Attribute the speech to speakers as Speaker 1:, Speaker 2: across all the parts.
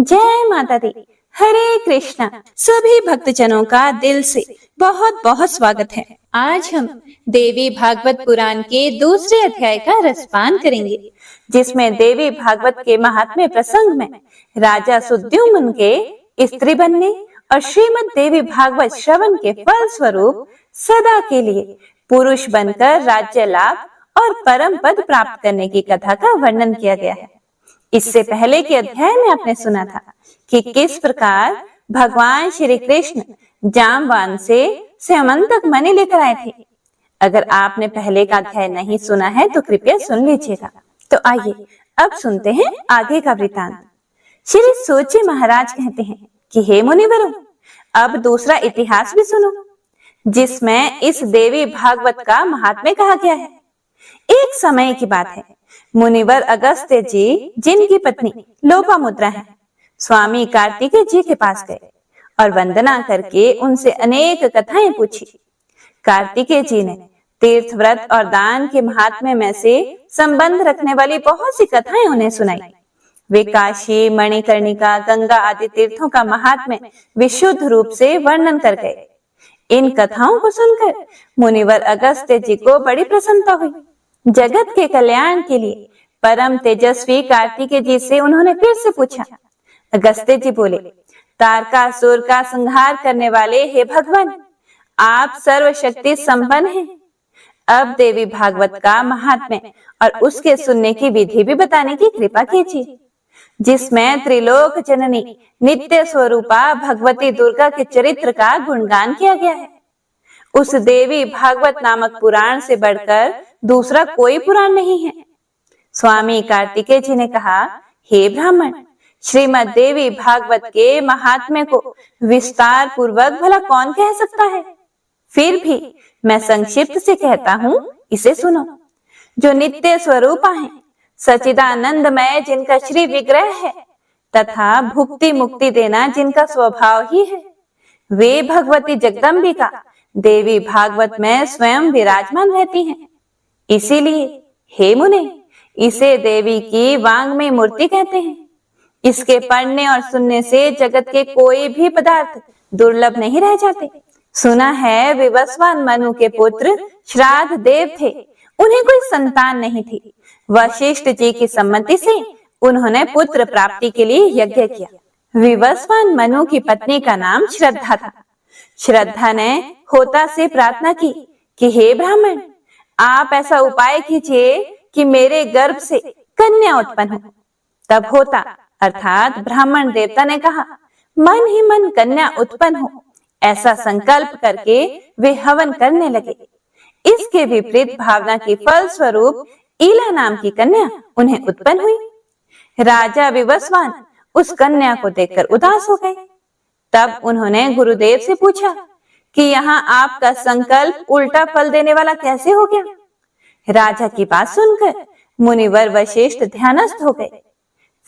Speaker 1: जय माता दी। हरे कृष्णा। सभी भक्तजनों का दिल से बहुत बहुत स्वागत है। आज हम देवी भागवत पुराण के दूसरे अध्याय का रसपान करेंगे, जिसमें देवी भागवत के महात्म्य प्रसंग में राजा सुद्युम्न के स्त्री बनने और श्रीमद देवी भागवत श्रवण के फल स्वरूप सदा के लिए पुरुष बनकर राज्य लाभ और परम पद प्राप्त करने की कथा का वर्णन किया गया है। इससे पहले के अध्याय में आपने सुना था कि किस प्रकार भगवान श्री कृष्ण जामवान से स्यमंतक मणि लेकर आए थे। अगर आपने पहले का अध्याय नहीं सुना है तो कृपया सुन लीजिएगा। तो आइए अब सुनते हैं आगे का वृतांत। श्री सूची महाराज कहते हैं कि हे मुनिवरों, अब दूसरा इतिहास भी सुनो, जिसमें इस देवी भागवत का महात्म्य कहा गया है। एक समय की बात है, मुनिवर अगस्त्य जी, जिनकी पत्नी लोपामुद्रा है, स्वामी कार्तिकेय जी के पास गए और वंदना करके उनसे अनेक कथाएं पूछी। कार्तिकेय जी ने तीर्थ व्रत और दान के महात्म्य में से संबंध रखने वाली बहुत सी कथाएं उन्हें सुनाई। वे काशी, मणिकर्णिका, गंगा आदि तीर्थों का महात्म्य विशुद्ध रूप से वर्णन कर गए। इन कथाओं को सुनकर मुनिवर अगस्त्य जी को बड़ी प्रसन्नता हुई। जगत के कल्याण के लिए परम तेजस्वी कार्तिकेय जी से उन्होंने फिर से पूछा। अगस्त्य जी बोले, तारकासुर का संहार करने वाले हे भगवान, आप सर्वशक्ति संपन्न हैं। अब देवी भागवत का महात्म्य और उसके सुनने की विधि भी बताने की कृपा कीजिए, जिसमें त्रिलोक जननी नित्य स्वरूपा भगवती दुर्गा के चरित्र का गुणगान किया गया है। उस देवी भागवत नामक पुराण से बढ़कर दूसरा कोई पुराण नहीं है। स्वामी कार्तिकेय जी ने कहा, हे ब्राह्मण, श्रीमद देवी भागवत के महात्म्य को विस्तार पूर्वक भला कौन कह सकता है। फिर भी मैं संक्षिप्त से कहता हूँ, इसे सुनो। जो नित्य स्वरूपा है, सचिदानंदमय जिनका श्री विग्रह है तथा भुक्ति मुक्ति देना जिनका स्वभाव ही है, वे भगवती जगदम्बिका देवी भागवत में स्वयं विराजमान रहती हैं। इसीलिए हे मुने, इसे देवी की वांग्मय मूर्ति कहते हैं। इसके पढ़ने और सुनने से जगत के कोई भी पदार्थ दुर्लभ नहीं रह जाते। सुना है विवस्वान मनु के पुत्र श्राद्ध देव थे, उन्हें कोई संतान नहीं थी। वशिष्ठ जी की सम्मति से उन्होंने पुत्र प्राप्ति के लिए यज्ञ किया। विवस्वान मनु की पत्नी का नाम श्रद्धा था। श्रद्धा ने होता से प्रार्थना की कि हे ब्राह्मण, आप ऐसा उपाय कीजिए कि मेरे गर्भ से कन्या उत्पन्न हो। तब होता अर्थात ब्राह्मण देवता ने कहा, मन ही मन कन्या उत्पन्न हो। ऐसा संकल्प करके वे हवन करने लगे। इसके विपरीत भावना के फल स्वरूप ईला नाम की कन्या उन्हें उत्पन्न हुई। राजा विवस्वान उस कन्या को देखकर उदास हो गए। तब उन्होंने गुरुदेव से पूछा कि यहाँ आपका संकल्प उल्टा फल देने वाला कैसे हो गया। राजा की बात सुनकर मुनिवर वशिष्ठ ध्यानस्थ हो गए।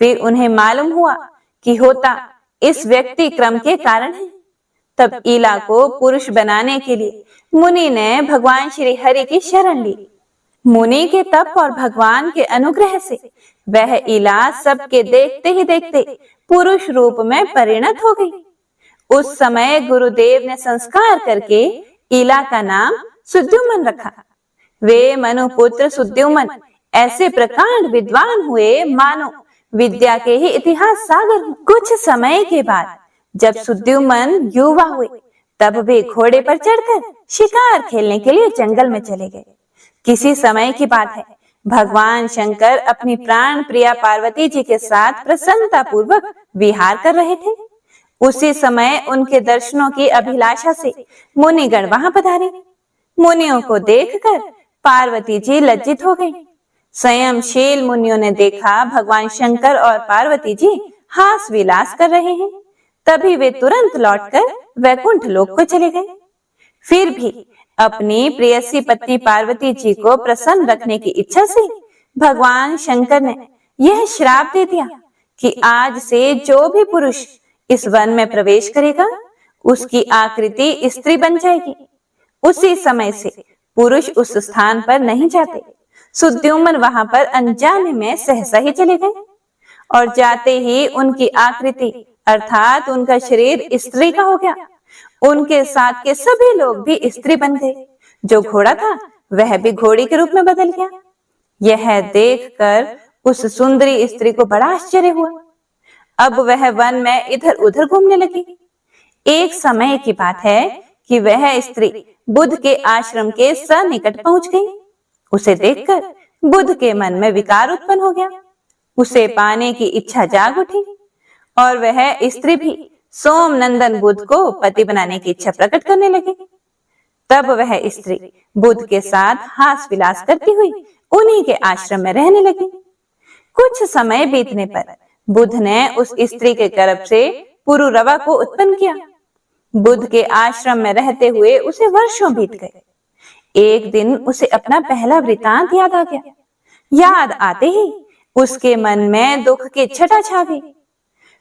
Speaker 1: फिर उन्हें मालूम हुआ कि होता इस व्यक्ति क्रम के कारण है। तब ईला को पुरुष बनाने के लिए मुनि ने भगवान श्री हरि की शरण ली। मुनि के तप और भगवान के अनुग्रह से वह ईला सबके देखते ही देखते पुरुष रूप में परिणत हो गई। उस समय गुरुदेव ने संस्कार करके ईला का नाम सुद्युम्न रखा। वे मनुपुत्र सुद्युम्न ऐसे प्रकांड विद्वान हुए मानो विद्या के ही इतिहास सागर हो। कुछ समय के बाद जब सुद्युम्न युवा हुए, तब वे घोड़े पर चढ़कर शिकार खेलने के लिए जंगल में चले गए। किसी समय की बात है, भगवान शंकर अपनी प्राण प्रिया पार्वती जी के साथ प्रसन्नता पूर्वक विहार कर रहे थे। उसी समय उनके दर्शनों की अभिलाषा से मुनिगण वहां पधारे। मुनियों को देखकर पार्वती जी लज्जित हो गई। संयमशील मुनियों ने देखा भगवान शंकर और पार्वती जी हास विलास कर रहे हैं। तभी वे तुरंत लौटकर वैकुंठ लोक को चले गए। फिर भी अपनी प्रेयसी पत्नी पार्वती जी को प्रसन्न रखने की इच्छा से भगवान शंकर ने यह श्राप दे दिया कि आज से जो भी पुरुष इस वन में प्रवेश करेगा, उसकी आकृति स्त्री बन जाएगी। उसी समय से पुरुष उस स्थान पर नहीं जाते। सुद्युम्न वहां पर अनजाने में सहसा ही चले गए और जाते ही उनकी आकृति अर्थात उनका शरीर स्त्री का हो गया। उनके साथ के सभी लोग भी स्त्री बन गए। जो घोड़ा था वह भी घोड़ी के रूप में बदल गया। यह देखकर उस सुंदरी स्त्री को बड़ा आश्चर्य हुआ। अब वह वन में इधर उधर घूमने लगी। एक समय की बात है कि वह स्त्री बुद्ध के आश्रम के सनिकट पहुंच गई। उसे देखकर बुद्ध के मन में विकार उत्पन्न हो गया। उसे पाने की इच्छा जाग उठी और वह स्त्री भी सोमनंदन बुद्ध को पति बनाने की इच्छा प्रकट करने लगी। तब वह स्त्री बुद्ध के साथ हास विलास करती हुई उन्हीं के आश्रम में रहने लगी। कुछ समय बीतने पर बुद्ध ने उस स्त्री के गर्भ से पुरुरवा को उत्पन्न किया। बुद्ध के आश्रम में रहते हुए उसे वर्षों बीत गए। एक दिन उसे अपना पहला वृतांत याद आ गया। याद आते ही उसके मन में दुख की छटा छा गई।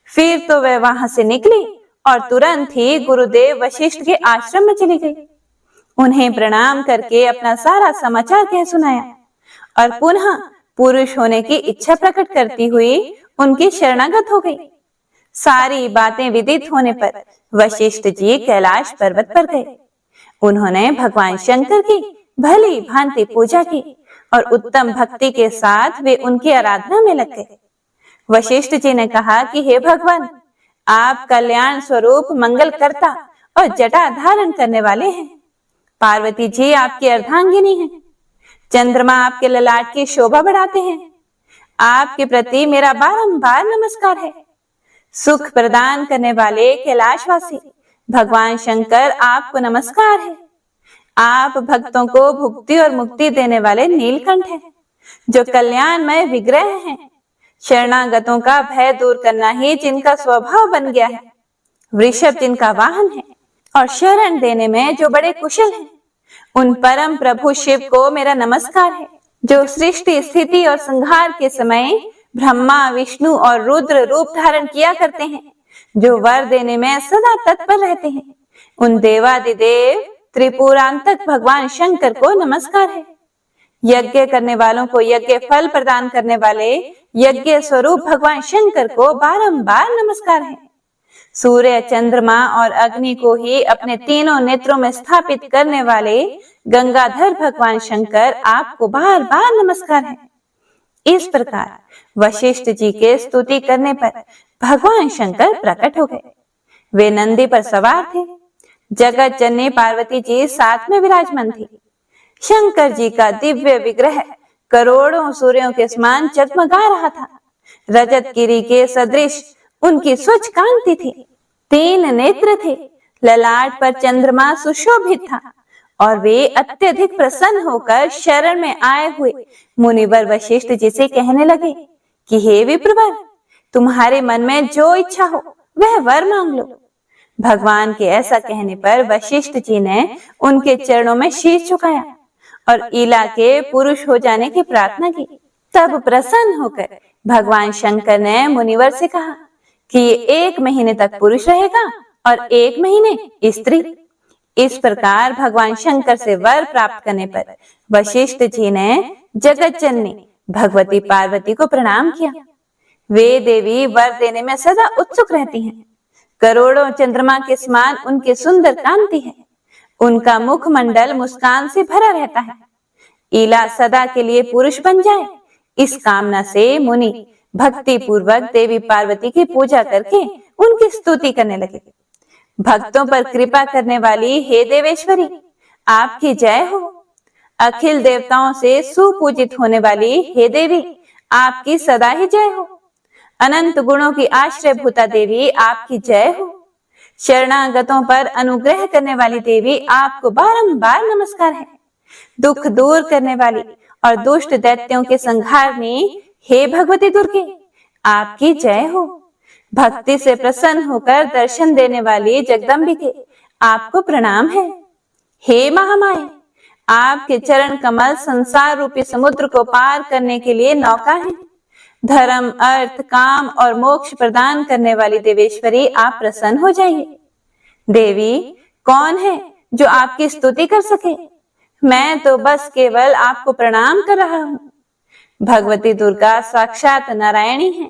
Speaker 1: फिर तो वह वहां से निकली और तुरंत ही गुरुदेव वशिष्ठ के आश्रम में चली गई। उन्हें प्रणाम करके अपना सारा समाचार कह सुनाया और पुनः पुरुष होने की इच्छा प्रकट करती हुई उनकी शरणागत हो गई। सारी बातें विदित होने पर वशिष्ठ जी कैलाश पर्वत पर गए। उन्होंने भगवान शंकर की भली भांति पूजा की और उत्तम भक्ति के साथ वे उनकी आराधना में लग गए। वशिष्ठ जी ने कहा कि हे भगवान, आप कल्याण स्वरूप मंगल करता और जटा धारण करने वाले हैं। पार्वती जी आपकी अर्धांगिनी हैं। चंद्रमा आपके ललाट की शोभा बढ़ाते हैं। आपके प्रति मेरा बारंबार नमस्कार है। सुख प्रदान करने वाले कैलाशवासी भगवान शंकर आपको नमस्कार है। आप भक्तों को भुक्ति और मुक्ति देने वाले नीलकंठ हैं, जो कल्याणमय विग्रह हैं। शरणागतों का भय दूर करना ही जिनका स्वभाव बन गया है। वृषभ जिनका वाहन है और शरण देने में जो बड़े कुशल हैं, उन परम प्रभु शिव को मेरा नमस्कार है, जो सृष्टि स्थिति और संहार के समय ब्रह्मा विष्णु और रुद्र रूप धारण किया करते हैं, जो वर देने में सदा तत्पर रहते हैं। उन देवादिदेव त्रिपुरांतक भगवान शंकर को नमस्कार है। यज्ञ करने वालों को यज्ञ फल प्रदान करने वाले यज्ञ स्वरूप भगवान शंकर को बारंबार नमस्कार है। सूर्य चंद्रमा और अग्नि को ही अपने तीनों नेत्रों में स्थापित करने वाले गंगाधर भगवान शंकर आपको बार बार नमस्कार है। इस प्रकार वशिष्ठ जी के स्तुति करने पर भगवान शंकर प्रकट हो गए। वे नंदी पर सवार थे। जगत जननी पार्वती जी साथ में विराजमान थी। शंकर जी का दिव्य विग्रह करोड़ों सूर्यों के समान जगमगा रहा था। रजत गिरी के सदृश उनकी स्वच्छ कांति थी। 3 नेत्र थे। ललाट पर चंद्रमा सुशोभित था और वे अत्यधिक प्रसन्न होकर शरण में आए हुए मुनिवर वशिष्ठ जी से कहने लगे कि हे विप्रवर, तुम्हारे मन में जो इच्छा हो वह वर मांग लो। भगवान के ऐसा कहने पर वशिष्ठ जी ने उनके चरणों में शीश झुकाया और ईला के पुरुष हो जाने की प्रार्थना की। तब प्रसन्न होकर भगवान शंकर ने मुनिवर से कहा कि ये 1 महीने तक पुरुष रहेगा और 1 महीने स्त्री। इस प्रकार भगवान शंकर से वर प्राप्त करने पर वशिष्ठ जी ने जगत जननी भगवती पार्वती को प्रणाम किया। वे देवी वर देने में सदा उत्सुक रहती हैं। करोड़ों चंद्रमा के समान उनकी सुंदर कांति है। उनका मुखमंडल मुस्कान से भरा रहता है। ईला सदा के लिए पुरुष बन जाए, इस कामना से मुनि भक्ति पूर्वक देवी पार्वती की पूजा करके उनकी स्तुति करने लगे। भक्तों पर कृपा करने वाली हे देवेश्वरी, आपकी जय हो। अखिल देवताओं से सुपूजित होने वाली हे देवी, आपकी सदा ही जय हो। अनंत गुणों की आश्रय भूता देवी, आपकी जय हो। शरणागतों पर अनुग्रह करने वाली देवी, आपको बारंबार नमस्कार है। दुख दूर करने वाली और दुष्ट दैत्यों के संहार में हे भगवती दुर्गे, आपकी जय हो। भक्ति से प्रसन्न होकर दर्शन देने वाली जगदम्बिके, आपको प्रणाम है। हे महामाया, आपके चरण कमल संसार रूपी समुद्र को पार करने के लिए नौका है। धर्म अर्थ काम और मोक्ष प्रदान करने वाली देवेश्वरी, आप प्रसन्न हो जाइए। देवी, कौन है जो आपकी स्तुति कर सके? मैं तो बस केवल आपको प्रणाम कर रहा हूँ। भगवती दुर्गा साक्षात नारायणी है।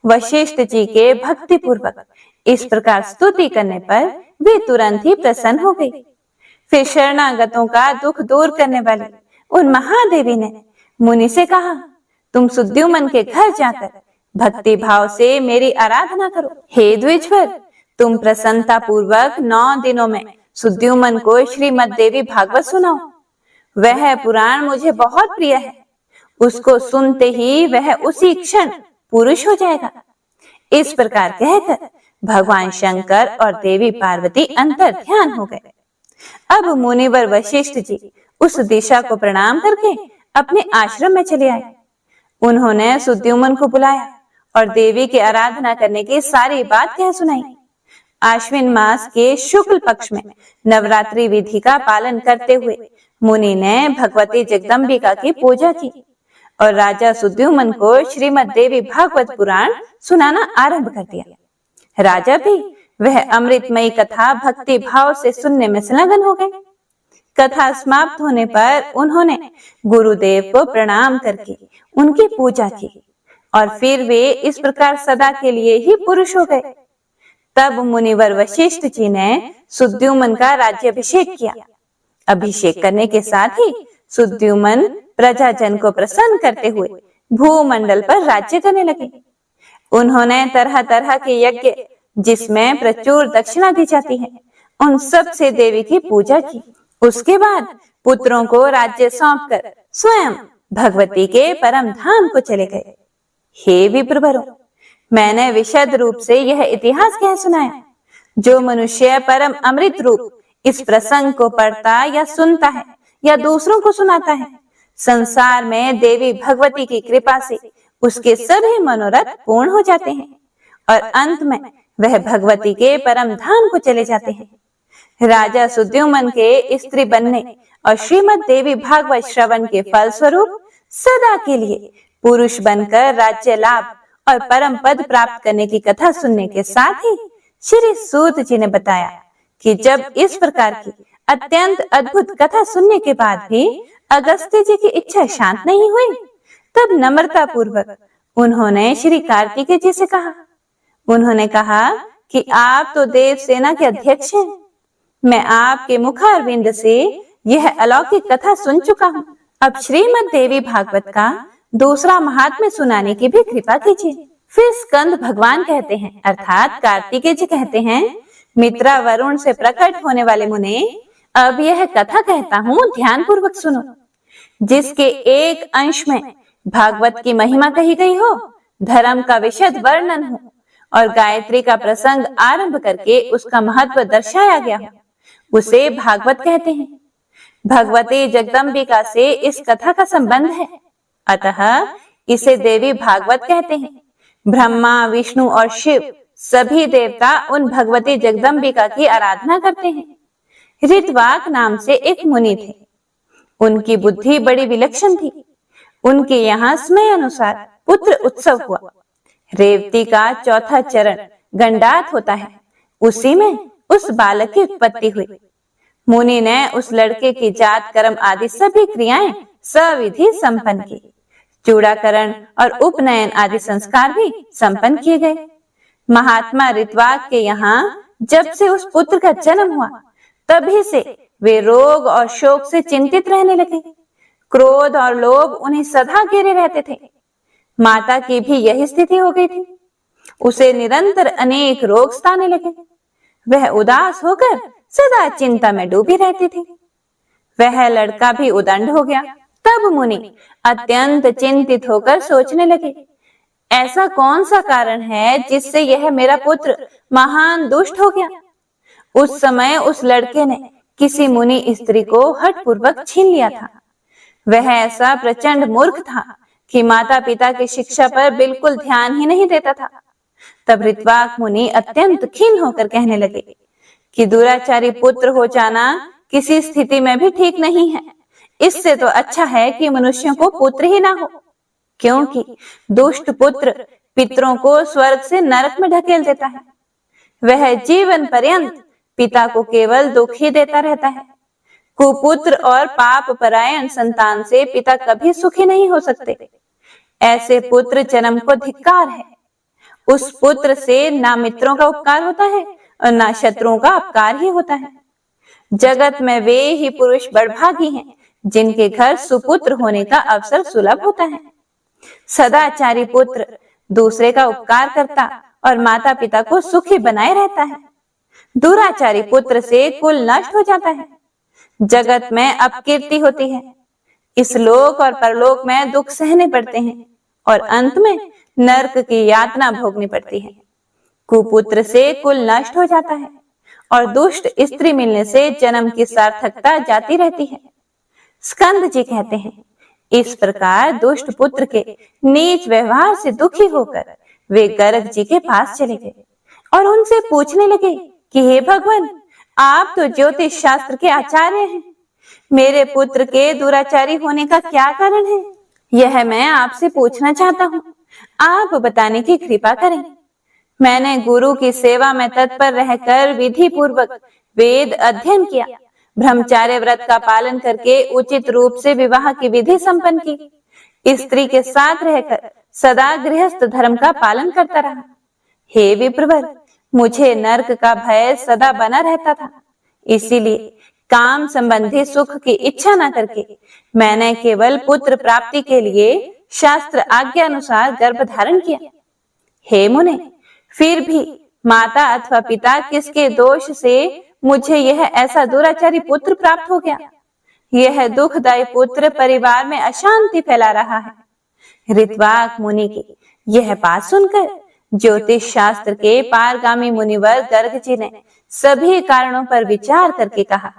Speaker 1: वशिष्ठ जी के भक्ति पूर्वक इस प्रकार स्तुति करने पर वे तुरंत ही प्रसन्न हो गई। फिर शरणागतों का दुख दूर करने वाली उन महादेवी ने मुनि से कहा, तुम सुद्युमन के घर जाकर भक्ति भाव से मेरी आराधना करो। हे द्विजवर, तुम प्रसन्नता पूर्वक 9 दिनों में सुद्युमन को श्रीमद् देवी भागवत सुनाओ। वह पुराण मुझे बहुत प्रिय है। उसको सुनते ही वह उसी क्षण पुरुष हो जाएगा। इस प्रकार कहकर भगवान शंकर और देवी पार्वती अंतर ध्यान हो गए। अब मुनिवर वशिष्ठ जी उस दिशा को प्रणाम करके अपने आश्रम में चले आए। उन्होंने सुद्युमन को बुलाया और देवी की आराधना करने की सारी बात कह सुनाई। आश्विन मास के शुक्ल पक्ष में नवरात्रि विधि का पालन करते हुए मुनि ने भगवती जगदम्बिका की पूजा की और राजा सुद्युमन को श्रीमद् देवी भागवत पुराण सुनाना आरंभ कर दिया। राजा भी वह अमृतमयी कथा भक्ति भाव से सुनने में संलग्न हो गए। कथा समाप्त होने पर उन्होंने गुरुदेव को प्रणाम करके उनकी पूजा की और फिर वे इस प्रकार सदा के लिए ही पुरुष हो गए। तब मुनिवर वशिष्ठ जी ने सुद्युमन का राज्याभिषेक किया। अभिषेक करने के साथ ही सुद्युमन प्रजाजन को प्रसन्न करते हुए भूमंडल पर राज्य करने लगे। उन्होंने तरह तरह के यज्ञ जिसमें प्रचुर दक्षिणा दी जाती है, उन सब से देवी की पूजा की। उसके बाद पुत्रों को राज्य सौंपकर स्वयं भगवती के परम धाम को चले गए। हे विप्रवरों, मैंने विशद रूप से यह इतिहास कह सुनाया। जो मनुष्य परम अमृत रूप इस प्रसंग को पढ़ता या सुनता है या दूसरों को सुनाता है, संसार में देवी भगवती की कृपा से उसके सभी मनोरथ पूर्ण हो जाते हैं और अंत में वह भगवती के परम धाम को चले जाते हैं। राजा सुद्युमन के स्त्री बनने और श्रीमद् देवी भागवत श्रवण के फल स्वरूप सदा के लिए पुरुष बनकर राज्य लाभ और परम पद प्राप्त करने की कथा सुनने के साथ ही श्री सूत जी ने बताया कि जब इस प्रकार की अत्यंत अद्भुत कथा सुनने के बाद भी अगस्त्य जी की इच्छा शांत नहीं हुई, तब नम्रता पूर्वक उन्होंने श्री कार्तिकेय जी से कहा। उन्होंने कहा कि आप तो देव सेना के अध्यक्ष हैं। मैं आपके मुखारविंद से यह अलौकिक कथा सुन चुका हूँ। अब श्रीमद् देवी भागवत का दूसरा महात्म्य सुनाने की भी कृपा कीजिए। फिर स्कंद भगवान कहते हैं, अर्थात कार्तिकेय जी कहते हैं, मित्रा वरुण से प्रकट होने वाले मुने, अब यह कथा कहता हूँ, ध्यान पूर्वक सुनो। जिसके एक अंश में भागवत की महिमा कही गई हो, धर्म का विशद वर्णन हो और गायत्री का प्रसंग आरंभ करके उसका महत्व दर्शाया गया हो, उसे भागवत कहते हैं। भगवती जगदम्बिका से इस कथा का संबंध है, अतः इसे देवी भागवत कहते हैं। ब्रह्मा, विष्णु और शिव सभी देवता उन भगवती जगदम्बिका की आराधना करते हैं। ऋत्वाक नाम से एक मुनि थे। उनकी बुद्धि बड़ी विलक्षण थी। उनके यहाँ समय अनुसार पुत्र उत्सव हुआ। रेवती का चौथा चरण गंडात होता है, उसी में उस बालक की उत्पत्ति हुई। मुनि ने उस लड़के की जात कर्म आदि सभी क्रियाएं सविधि संपन्न की। चूड़ाकरण और उपनयन आदि संस्कार भी संपन्न किए गए। महात्मा ऋत्वाक के यहाँ जब से उस पुत्र का जन्म हुआ, तभी से वे रोग और शोक से चिंतित रहने लगे। क्रोध और लोभ उन्हें सदा घेरे रहते थे। माता की भी यही स्थिति हो गई थी। उसे निरंतर अनेक रोग सताने लगे। वह उदास होकर सदा चिंता में डूबी रहती थी। वह लड़का भी उदंड हो गया। तब मुनि अत्यंत चिंतित होकर सोचने लगे, ऐसा कौन सा कारण है जिससे यह मेरा पुत्र महान दुष्ट हो गया। उस समय उस लड़के ने किसी मुनि स्त्री को हठपूर्वक छीन लिया था। वह ऐसा प्रचंड मूर्ख था कि माता पिता की शिक्षा पर बिल्कुल ध्यान ही नहीं देता था। तब ऋत्वाक मुनि अत्यंत खीन होकर कहने लगे कि दुराचारी पुत्र हो जाना किसी स्थिति में भी ठीक नहीं है। इससे तो अच्छा है कि मनुष्यों को पुत्र ही ना हो, क्योंकि दुष्ट पुत्र पितरों को स्वर्ग से नरक में ढकेल देता है। वह जीवन पर्यंत पिता को केवल दुख ही देता रहता है। कुपुत्र और पाप परायण संतान से पिता कभी सुखी नहीं हो सकते। ऐसे पुत्र जन्म को धिक्कार है। उस पुत्र से ना मित्रों का उपकार होता है और ना शत्रुओं का अपकार ही होता है। जगत में वे ही पुरुष बड़भागी हैं जिनके घर सुपुत्र होने का अवसर सुलभ होता है। सदाचारी पुत्र दूसरे का उपकार करता और माता पिता को सुखी बनाए रहता है। दुराचारी पुत्र से कुल नष्ट हो जाता है। जगत में अपकीर्ति होती है। इस लोक और परलोक में दुख सहने पड़ते हैं और अंत में नरक की यातना भोगनी पड़ती है। कुपुत्र से कुल नष्ट हो जाता है और दुष्ट स्त्री मिलने से जन्म की सार्थकता जाती रहती है। स्कंद जी कहते हैं, इस प्रकार दुष्ट पुत्र के नीच व्यवहार से दुखी होकर वे गर्ग जी के पास चले गए और उनसे पूछने लगे कि हे भगवान, आप तो ज्योतिष शास्त्र के आचार्य हैं, मेरे पुत्र के दुराचारी होने का क्या कारण है? यह मैं आपसे पूछना चाहता हूँ, आप बताने की कृपा करें। मैंने गुरु की सेवा में तत्पर रहकर विधि पूर्वक वेद अध्ययन किया, ब्रह्मचार्य व्रत का पालन करके उचित रूप से विवाह की विधि संपन्न की, स्त्री के साथ रहकर सदा गृहस्थ धर्म का पालन करता रहा। हे विप्रवर, मुझे नरक का भय सदा बना रहता था, इसीलिए काम संबंधी सुख की इच्छा न करके मैंने केवल पुत्र प्राप्ति के लिए शास्त्र आज्ञा अनुसार गर्भ धारण किया। हे मुने, फिर भी माता अथवा पिता किसके दोष से मुझे यह ऐसा दुराचारी पुत्र प्राप्त हो गया? यह दुखदायी पुत्र परिवार में अशांति फैला रहा है। ऋत्वाक मुनि की यह बात सुनकर ज्योतिष शास्त्र के पारगामी मुनिवर गर्ग जी ने सभी कारणों पर विचार करके कहा,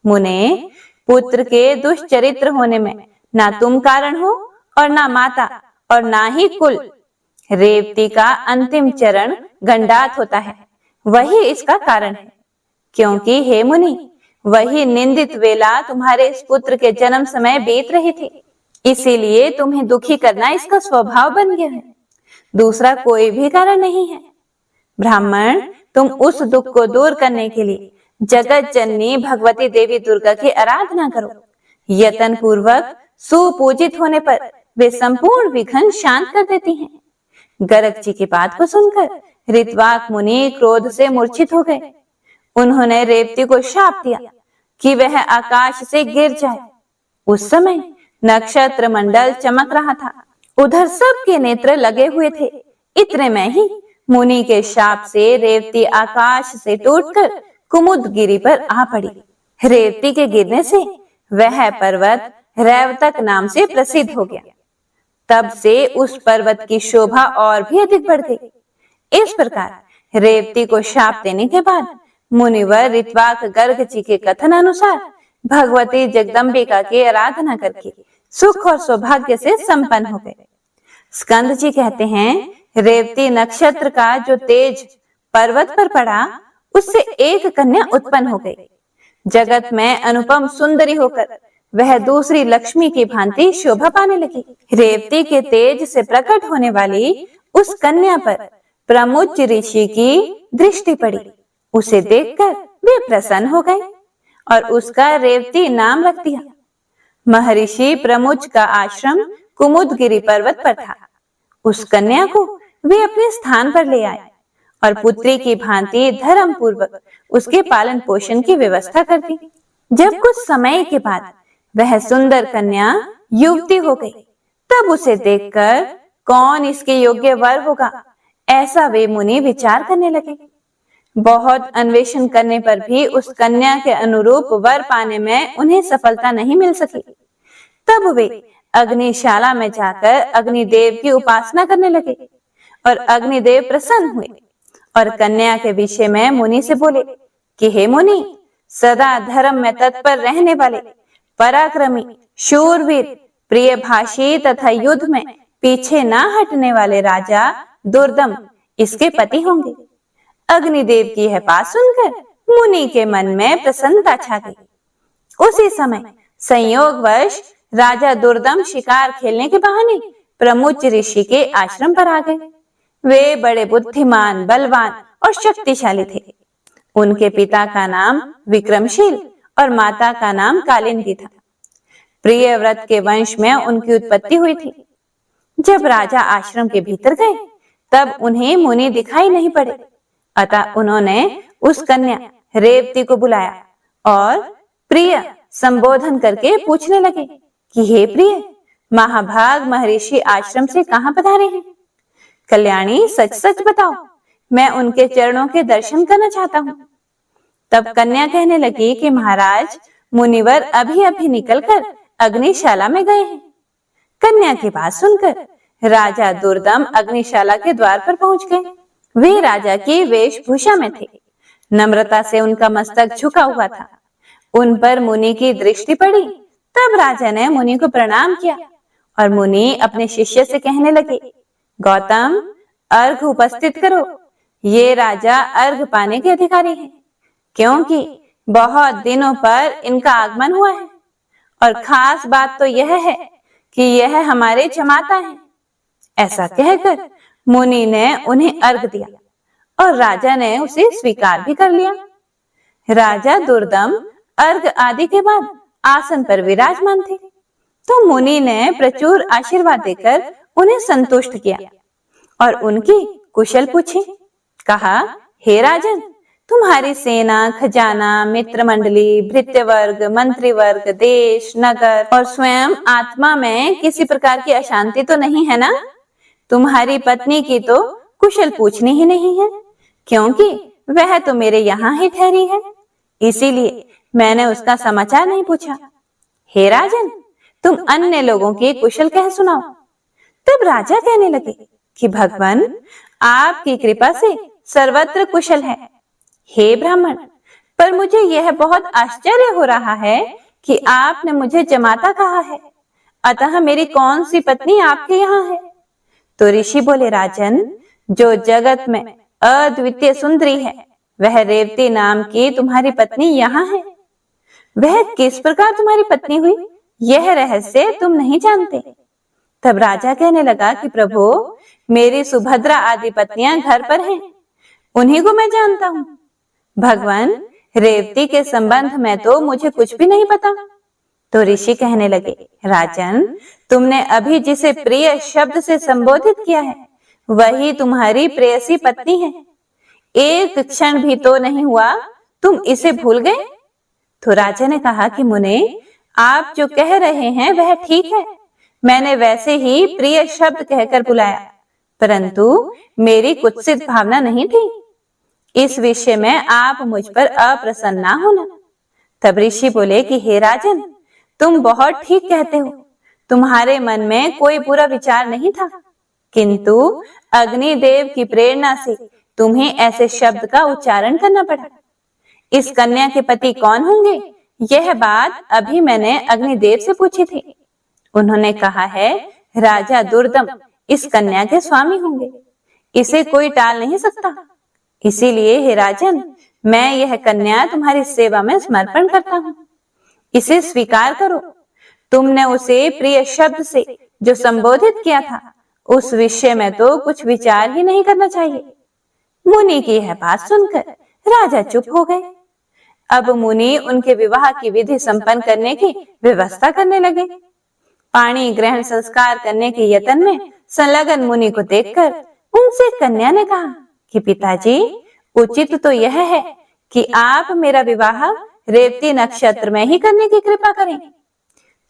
Speaker 1: मुने, पुत्र के दुष्चरित्र होने में ना तुम कारण हो और ना माता और ना ही कुल। रेवती का अंतिम चरण गंडात होता है, वही इसका कारण है। क्योंकि हे मुनि, वही निंदित वेला तुम्हारे इस पुत्र के जन्म समय बीत रही थी, इसीलिए तुम्हें दुखी करना इसका स्वभाव बन गया है, दूसरा कोई भी कारण नहीं है। ब्राह्मण, तुम उस दुख को दूर करने के लिए जगत जननी भगवती देवी दुर्गा की आराधना करो। यत्न पूर्वक सुपूजित होने पर वे संपूर्ण विघ्न शांत कर देती हैं। गर्ग जी की बात को सुनकर ऋत्वाक मुनि क्रोध से मूर्छित हो गए। उन्होंने रेवती को शाप दिया कि वह आकाश से गिर जाए। उस समय नक्षत्र मंडल चमक रहा था, उधर सबके नेत्र लगे हुए थे। इतने में ही मुनि के शाप से रेवती आकाश से टूटकर कुमुदगिरी पर आ पड़ी। रेवती के गिरने से वह पर्वत रैवतक नाम से प्रसिद्ध हो गया। तब से उस पर्वत की शोभा और भी अधिक बढ़ गई। इस प्रकार रेवती को शाप देने के बाद मुनिवर ऋत्वाक गर्ग जी के कथन अनुसार भगवती जगदम्बिका की आराधना करके सुख और सौभाग्य से संपन्न हो गए। स्कंद जी कहते हैं, रेवती नक्षत्र का जो तेज पर्वत पर पड़ा, उससे एक कन्या उत्पन्न हो गई। जगत में अनुपम सुंदरी होकर वह दूसरी लक्ष्मी की भांति शोभा पाने लगी। रेवती के तेज से प्रकट होने वाली उस कन्या पर प्रमुच ऋषि की दृष्टि पड़ी। उसे देखकर वे प्रसन्न हो गए और उसका रेवती नाम रख दिया। महर्षि प्रमुच का आश्रम कुमुदगिरी पर्वत पर था। उस कन्या को वे अपने स्थान पर ले आए और पुत्री की भांति धर्म पूर्वक उसके पालन पोषण की व्यवस्था कर दी। जब कुछ समय के बाद वह सुंदर कन्या युवती हो गई, तब उसे देखकर कौन इसके योग्य वर होगा, ऐसा वे मुनि विचार करने लगे। बहुत अन्वेषण करने पर भी उस कन्या के अनुरूप वर पाने में उन्हें सफलता नहीं मिल सकी। तब वे अग्निशाला में जाकर अग्निदेव की उपासना करने लगे और अग्निदेव प्रसन्न हुए और कन्या के विषय में मुनि से बोले कि हे मुनि, सदा धर्म में तत्पर रहने वाले पराक्रमी, शूरवीर, प्रिय भाषी तथा युद्ध में पीछे ना हटने वाले राजा दुर्दम इसके पति होंगे। अग्निदेव की यह बात सुनकर मुनि के मन में प्रसन्नता छा गई। उसी समय संयोगवश राजा दुर्दम शिकार खेलने के बहाने प्रमुच ऋषि के आश्रम पर आ गए। वे बड़े बुद्धिमान, बलवान और शक्तिशाली थे। उनके पिता का नाम विक्रमशील और माता का नाम कालिंदी था। प्रियव्रत के वंश में उनकी उत्पत्ति हुई थी। जब राजा आश्रम के भीतर गए, तब उन्हें मुनि दिखाई नहीं पड़े। अतः उन्होंने उस कन्या रेवती को बुलाया और प्रिय संबोधन करके पूछने लगे कि हे प्रिय, महाभाग महर्षि आश्रम से कहाँ पधारे हैं? कल्याणी, सच सच बताओ, मैं उनके चरणों के दर्शन करना चाहता हूँ। तब कन्या कहने लगी कि महाराज, मुनिवर अभी अभी निकलकर अग्निशाला में गए हैं। कन्या की बात सुनकर राजा दुर्दम अग्निशाला के द्वार पर पहुंच गए। वे राजा की वेशभूषा में थे। नम्रता से उनका मस्तक झुका हुआ था। उन पर मुनि की दृष्टि पड़ी। तब राजा ने मुनि को प्रणाम किया और मुनि अपने शिष्य से कहने लगे, गौतम, अर्घ उपस्थित करो। ये राजा अर्घ पाने के अधिकारी हैं, क्योंकि बहुत दिनों पर इनका आगमन हुआ है। और खास बात तो यह है कि यह हमारे जमाता हैं। ऐसा कहकर मुनि ने उन्हें अर्घ दिया और राजा ने उसे स्वीकार भी कर लिया। राजा दुर्दम अर्घ आदि के बाद आसन पर विराजमान थे, तो मुनि ने प्रचुर आशीर्वाद देकर उन्हें संतुष्ट किया और उनकी कुशल पूछी। कहा, हे राजन, तुम्हारी सेना, खजाना, मित्र मंडली, भृत्य वर्ग, मंत्री वर्ग, देश, नगर और स्वयं आत्मा में किसी प्रकार की अशांति तो नहीं है ना? तुम्हारी पत्नी की तो कुशल पूछनी ही नहीं है, क्योंकि वह तो मेरे यहाँ ही ठहरी है, इसीलिए मैंने उसका समाचार नहीं पूछा। हे राजन, तुम अन्य लोगों की कुशल कह सुनाओ। तब राजा कहने लगे कि भगवान, आपकी कृपा से सर्वत्र कुशल है। हे ब्राह्मण, पर मुझे यह बहुत आश्चर्य हो रहा है कि आपने मुझे जमाता कहा है, अतः मेरी कौन सी पत्नी आपके यहाँ है? तो ऋषि बोले, राजन, जो जगत में अद्वितीय सुंदरी है, वह रेवती नाम की तुम्हारी पत्नी यहाँ है। वह किस प्रकार तुम्हारी पत्नी हुई, यह रहस्य तुम नहीं जानते। तब राजा कहने लगा कि प्रभु, मेरी सुभद्रा आदि पत्नियां घर पर हैं, उन्हीं को मैं जानता हूँ। भगवान, रेवती के संबंध में तो मुझे कुछ भी नहीं पता। तो ऋषि कहने लगे, राजन, तुमने अभी जिसे प्रिय शब्द से संबोधित किया है, वही तुम्हारी प्रेयसी पत्नी है। एक क्षण भी तो नहीं हुआ तुम इसे भूल गए। तो राजा ने कहा कि मुने, आप जो कह रहे हैं वह ठीक है, मैंने वैसे ही प्रिय शब्द कहकर बुलाया, परंतु मेरी कुत्सित भावना नहीं थी। इस विषय में आप मुझ पर अप्रसन्न ना होना। तब ऋषि बोले कि हे राजन, तुम बहुत ठीक कहते हो, तुम्हारे मन में कोई बुरा विचार नहीं था, किंतु अग्निदेव की प्रेरणा से तुम्हें ऐसे शब्द का उच्चारण करना पड़ा। इस कन्या के पति कौन होंगे, यह बात अभी मैंने अग्निदेव से पूछी थी। उन्होंने कहा है, राजा दुर्दम इस कन्या के स्वामी होंगे, इसे कोई टाल नहीं सकता। इसीलिए हे राजन, मैं यह कन्या तुम्हारी सेवा में समर्पण करता हूँ, इसे स्वीकार करो। तुमने उसे प्रिय शब्द से जो संबोधित किया था, उस विषय में तो कुछ विचार ही नहीं करना चाहिए। मुनि की यह बात सुनकर राजा चुप हो गए। अब मुनि उनके विवाह की विधि संपन्न करने की व्यवस्था करने लगे। पाणी ग्रहण संस्कार करने के यत्न में संलग्न मुनि को देखकर उनसे कन्या ने कहा कि पिताजी, उचित तो यह है कि आप मेरा विवाह रेवती नक्षत्र में ही करने की कृपा करें।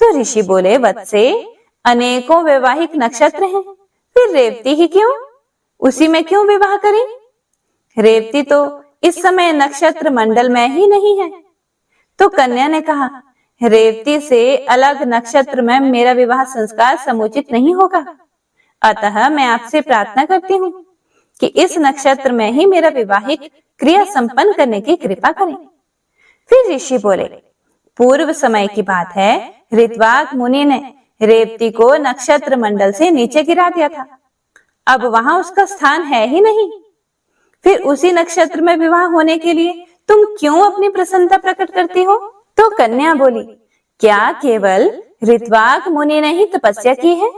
Speaker 1: तो ऋषि बोले, वत्से, अनेकों वैवाहिक नक्षत्र हैं, फिर रेवती ही क्यों? उसी में क्यों विवाह करें? रेवती तो इस समय नक्षत्र मंडल में ही नहीं है। तो कन्या ने कहा, रेवती से अलग नक्षत्र में मेरा विवाह संस्कार समुचित नहीं होगा, अतः मैं आपसे प्रार्थना करती हूँ कि इस नक्षत्र में ही मेरा विवाहिक क्रिया संपन्न करने की कृपा करें। फिर ऋषि बोले, पूर्व समय की बात है, ऋत्वाक मुनि ने रेवती को नक्षत्र मंडल से नीचे गिरा दिया था, अब वहां उसका स्थान है ही नहीं। फिर उसी नक्षत्र में विवाह होने के लिए तुम क्यों अपनी प्रसन्नता प्रकट करती हो? तो कन्या बोली, क्या केवल ऋत्वाक मुनि ने ही तपस्या की है?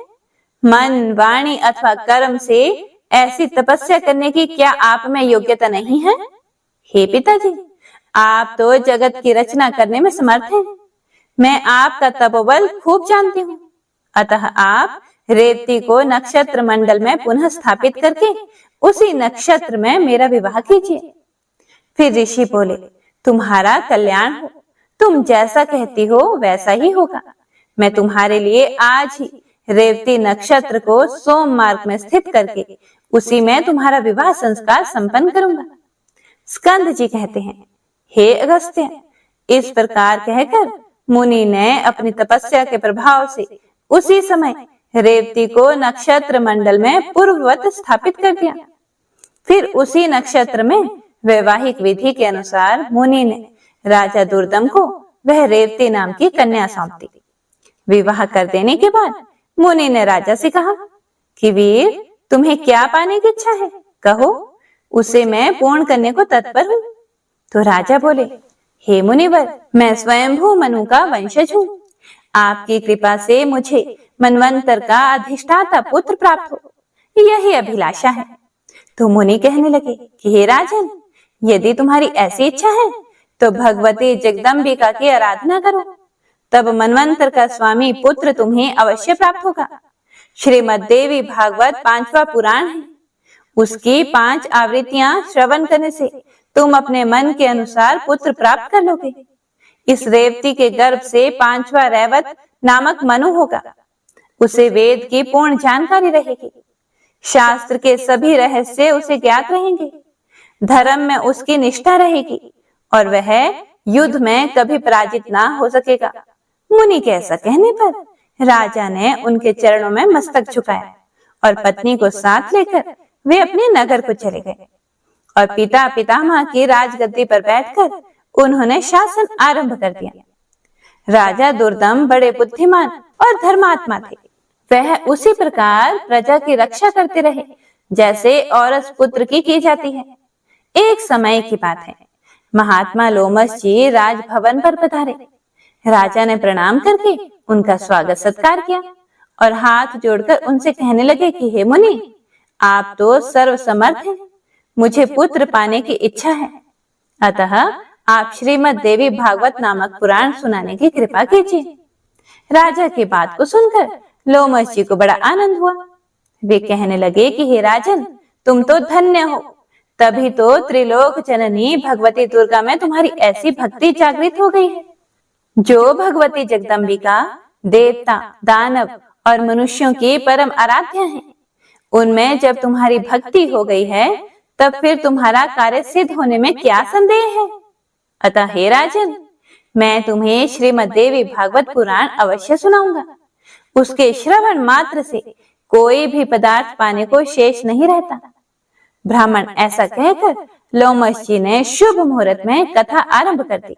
Speaker 1: मन, वाणी अथवा कर्म से ऐसी तपस्या करने की क्या आप में योग्यता नहीं है? हे पिताजी, आप तो जगत की रचना करने में समर्थ हैं। मैं आपका तपोबल खूब जानती हूँ, अतः आप रेवती को नक्षत्र मंडल में पुनः स्थापित करके उसी नक्षत्र में मेरा विवाह कीजिए। फिर ऋषि बोले, तुम्हारा कल्याण हो, तुम जैसा कहती हो वैसा ही होगा। मैं तुम्हारे लिए आज ही रेवती नक्षत्र को सोम मार्ग में स्थित करके उसी में तुम्हारा विवाह संस्कार संपन्न करूंगा। स्कंद जी कहते हैं, हे अगस्त्य, इस प्रकार कहकर मुनि ने अपनी तपस्या के प्रभाव से उसी समय रेवती को नक्षत्र मंडल में पूर्ववत स्थापित कर दिया। फिर उसी नक्षत्र में वैवाहिक विधि के अनुसार मुनि ने राजा दुर्दम को वह रेवती नाम की कन्या सौंप दी। विवाह कर देने के बाद मुनि ने राजा से कहा कि वीर, तुम्हें क्या पाने की इच्छा है, कहो, उसे मैं पूर्ण करने को तत्पर हूँ। तो राजा बोले, हे मुनिवर, मैं स्वयंभू मनु का वंशज हूँ। आपकी कृपा से मुझे मनवंतर का अधिष्ठाता पुत्र प्राप्त हो, यही अभिलाषा है। तो मुनि कहने लगे कि हे राजन, यदि तुम्हारी ऐसी इच्छा है तो भगवती जगदम्बिका की आराधना करो, तब मनवंतर का स्वामी पुत्र तुम्हें अवश्य प्राप्त होगा। श्रीमद् देवी भागवत 5वां पुराण है, उसकी 5 आवृत्तियां श्रवण करने से तुम अपने मन के अनुसार पुत्र प्राप्त कर लोगे। इस रेवती के गर्भ से 5वां रैवत नामक मनु होगा। उसे वेद की पूर्ण जानकारी रहेगी, शास्त्र के सभी रहस्य उसे ज्ञात रहेंगे, धर्म में उसकी निष्ठा रहेगी और वह युद्ध में कभी पराजित ना हो सकेगा। मुनि के ऐसा कहने पर राजा ने उनके चरणों में मस्तक झुकाया और पत्नी को साथ लेकर वे अपने नगर को चले गए और पिता पितामह की राजगद्दी पर बैठकर उन्होंने शासन आरंभ कर दिया। राजा दुर्दम बड़े बुद्धिमान और धर्मात्मा थे। वह उसी प्रकार प्रजा की रक्षा करते रहे जैसे औरस पुत्र की जाती है। एक समय की बात है, महात्मा लोमस जी राजभवन पर पधारे। राजा ने प्रणाम करके उनका स्वागत सत्कार किया और हाथ जोड़कर उनसे कहने लगे कि हे मुनि, आप तो सर्वसमर्थ हैं, मुझे पुत्र पाने की इच्छा है, अतः आप श्रीमद् देवी भागवत नामक पुराण सुनाने की कृपा कीजिए। राजा की बात को सुनकर लोमस जी को बड़ा आनंद हुआ। वे कहने लगे कि हे राजन, तुम तो धन्य हो, तभी तो त्रिलोक जननी भगवती दुर्गा में तुम्हारी ऐसी भक्ति जागृत हो गई है। जो भगवती जगदम्बिका देवता, दानव और मनुष्यों की परम आराध्या है, उनमें जब तुम्हारी भक्ति हो गई है तब फिर तुम्हारा कार्य सिद्ध होने में क्या संदेह है। अतः हे राजन, मैं तुम्हें श्रीमद् देवी भागवत पुराण अवश्य सुनाऊंगा। उसके श्रवण मात्र से कोई भी पदार्थ पाने को शेष नहीं रहता। ब्राह्मण ऐसा कहकर लोमस जी ने शुभ मुहूर्त में कथा आरंभ कर दी।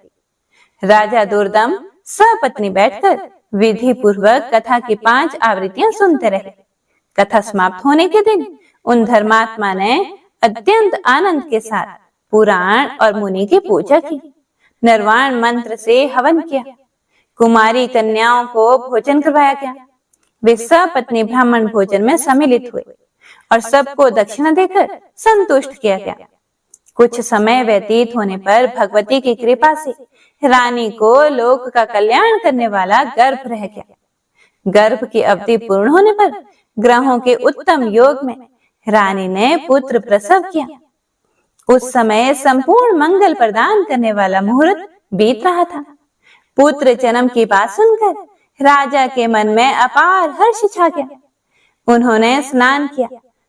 Speaker 1: राजा दुर्दम सपत्नी बैठकर विधि पूर्वक कथा की 5 आवृत्तियां सुनते रहे। कथा समाप्त होने के दिन उन धर्मात्मा ने अत्यंत आनंद के साथ पुराण और मुनि की पूजा की, निर्वाण मंत्र से हवन किया, कुमारी कन्याओं को भोजन करवाया गया। वे सपत्नी ब्राह्मण भोजन में सम्मिलित हुए और सबको दक्षिणा देकर संतुष्ट किया गया। कुछ समय व्यतीत होने पर भगवती की कृपा से रानी को लोक का कल्याण करने वाला गर्भ रह गया। गर्भ की अवधि पूर्ण होने पर ग्रहों के उत्तम योग में रानी ने पुत्र प्रसव किया। उस समय संपूर्ण मंगल प्रदान करने वाला मुहूर्त बीत रहा था। पुत्र जन्म की बात सुनकर राजा के मन में अपार हर्ष छा गया। उन्होंने स्नान किया,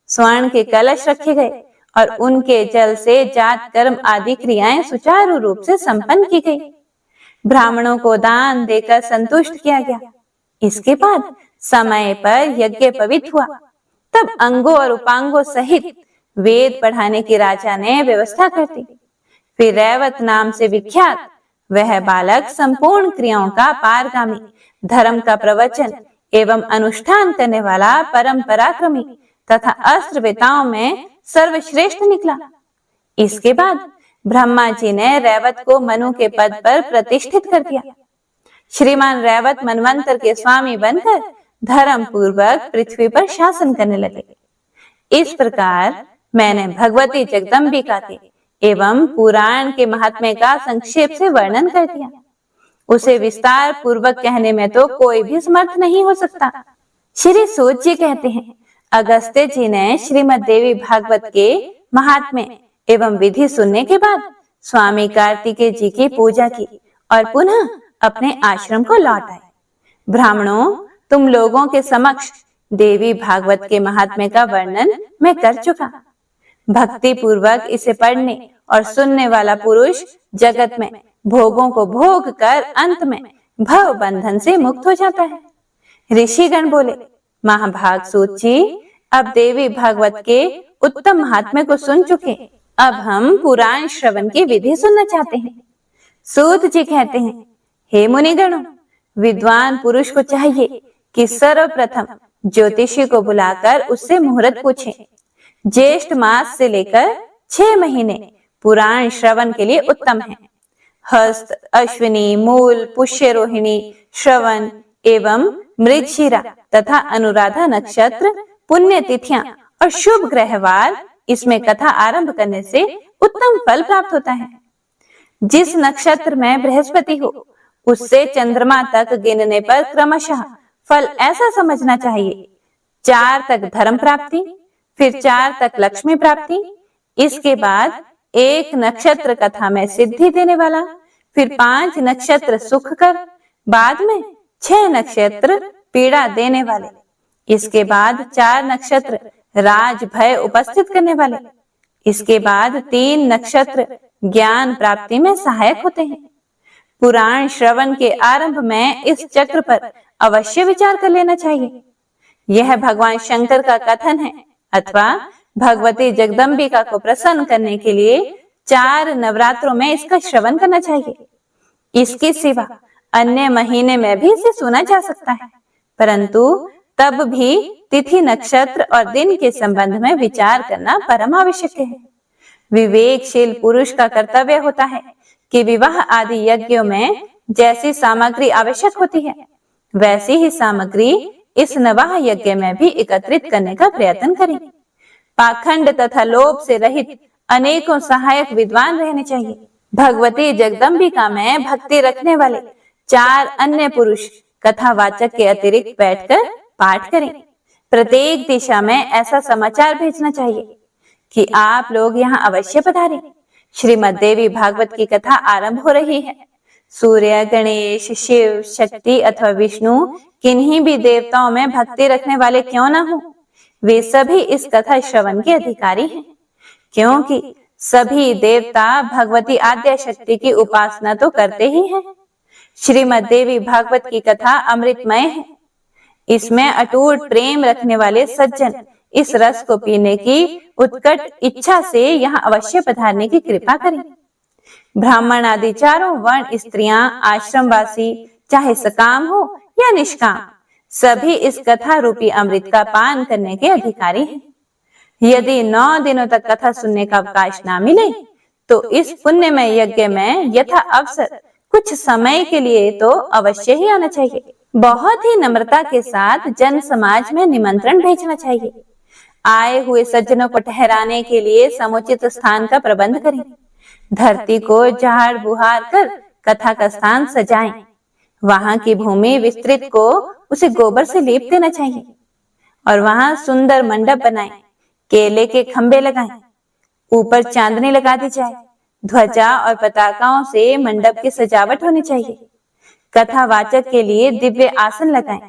Speaker 1: स्वर्ण के कलश रखे गए और उनके जल से जात कर्म आदि क्रियाएं सुचारू रूप से संपन्न की गई। ब्राह्मणों को दान देकर संतुष्ट किया गया। इसके बाद समय पर यज्ञ पवित्र हुआ। तब अंगों और उपांगों सहित वेद पढ़ाने की राजा ने व्यवस्था कर दी। फिर रैवत नाम से विख्यात वह बालक संपूर्ण क्रियाओं का पारगामी, धर्म का प्रवचन एवं अनुष्ठान करने वाला परम पराक्रमी तथा अस्त्र वेताओं में सर्वश्रेष्ठ निकला। इसके बाद ब्रह्मा जी ने रैवत को मनु के पद पर प्रतिष्ठित कर दिया। श्रीमान रैवत मनवंतर के स्वामी बनकर धर्म पूर्वक पृथ्वी पर शासन करने लगे। इस प्रकार मैंने भगवती जगदम्बिका के एवं पुराण के महात्म्य का संक्षेप से वर्णन कर दिया। उसे विस्तार पूर्वक कहने में तो कोई भी समर्थ नहीं हो सकता। श्री सूत जी कहते हैं, अगस्त्य जी ने श्रीमद् देवी भागवत के महात्म्य एवं विधि सुनने के बाद स्वामी कार्तिकेय जी की पूजा की और पुनः अपने आश्रम को लौट आए। ब्राह्मणों, तुम लोगों के समक्ष देवी भागवत के महात्म्य का वर्णन मैं कर चुका। भक्ति पूर्वक इसे पढ़ने और सुनने वाला पुरुष जगत में भोगों को भोग कर अंत में भव बंधन से मुक्त हो जाता है। ऋषिगण बोले, महाभाग सूत जी, अब देवी भागवत के उत्तम महात्म्य को सुन चुके, अब हम पुराण श्रवण की विधि सुनना चाहते हैं। सूत जी कहते हैं, हे मुनिगणों, विद्वान पुरुष को चाहिए कि सर्वप्रथम ज्योतिषी को बुलाकर उससे मुहूर्त पूछे। ज्येष्ठ मास से लेकर 6 महीने पुराण श्रवण के लिए उत्तम है। हस्त, अश्विनी, मूल, पुष्य रोहिणी, श्रवण एवं मृगशिरा तथा अनुराधा नक्षत्र, पुण्य तिथियां और शुभ ग्रहवार इसमें कथा आरंभ करने से उत्तम फल प्राप्त होता है। जिस नक्षत्र में बृहस्पति हो उससे चंद्रमा तक गिनने पर क्रमशः फल ऐसा समझना चाहिए: 4 तक धर्म प्राप्ति, फिर 4 तक लक्ष्मी प्राप्ति, इसके बाद 1 नक्षत्र कथा में सिद्धि देने वाला, फिर 5 नक्षत्र सुख कर, बाद में 6 नक्षत्र पीड़ा देने वाले, इसके बाद 4 नक्षत्र राज भय उपस्थित करने वाले, इसके बाद 3 नक्षत्र ज्ञान प्राप्ति में सहायक होते हैं। पुराण श्रवण के आरंभ में इस चक्र पर अवश्य विचार कर लेना चाहिए। यह भगवान शंकर का कथन है अथवा भगवती जगदम्बिका को प्रसन्न करने के लिए 4 नवरात्रों में इसका श्रवण करना चाहिए। इसके सिवा अन्य महीने में भी इसे सुना जा सकता है, परंतु तब भी तिथि, नक्षत्र और दिन के संबंध में विचार करना परम आवश्यक है। विवेकशील पुरुष का कर्तव्य होता है कि विवाह आदि यज्ञों में जैसी सामग्री आवश्यक होती है वैसी ही सामग्री इस नवाह यज्ञ में भी एकत्रित करने का प्रयत्न करें। पाखंड तथा लोभ से रहित अनेकों सहायक विद्वान रहने चाहिए। भगवती जगदम्बिका में भक्ति रखने वाले 4 अन्य पुरुष कथावाचक के अतिरिक्त बैठकर पाठ करें। प्रत्येक दिशा में ऐसा समाचार भेजना चाहिए कि आप लोग यहाँ अवश्य पधारें। श्रीमद् देवी भागवत की कथा आरंभ हो रही है। सूर्य, गणेश, शिव, शक्ति अथवा विष्णु, किन्हीं भी देवताओं में भक्ति रखने वाले क्यों न हो, वे सभी इस कथा श्रवण के अधिकारी हैं, क्योंकि सभी देवता भगवती आद्या शक्ति की उपासना तो करते ही हैं। श्रीमद् देवी भागवत की कथा अमृतमय है। इसमें अटूट प्रेम रखने वाले सज्जन इस रस को पीने की उत्कट इच्छा से यहाँ अवश्य पधारने की कृपा करें। ब्राह्मण आदि चारों वर्ण स्त्रियां, आश्रमवासी, चाहे सकाम हो या निष्काम, सभी इस कथा रूपी अमृत का पान करने के अधिकारी हैं। यदि 9 दिनों तक कथा सुनने का अवकाश ना मिले तो इस पुण्यमय यज्ञ में यथा अवसर कुछ समय के लिए तो अवश्य ही आना चाहिए। बहुत ही नम्रता के साथ जन समाज में निमंत्रण भेजना चाहिए। आए हुए सज्जनों को ठहराने के लिए समुचित स्थान का प्रबंध करें। धरती को झाड़ बुहार कर कथा का स्थान सजाएं। वहां की भूमि विस्तृत को उसे गोबर से लेप देना चाहिए और वहां सुंदर मंडप बनाएं। केले के खंबे लगाएं, ऊपर चांदनी लगा दी जाए। ध्वजा और पताकाओं से मंडप की सजावट होनी चाहिए। कथावाचक के लिए दिव्य आसन लगाएं।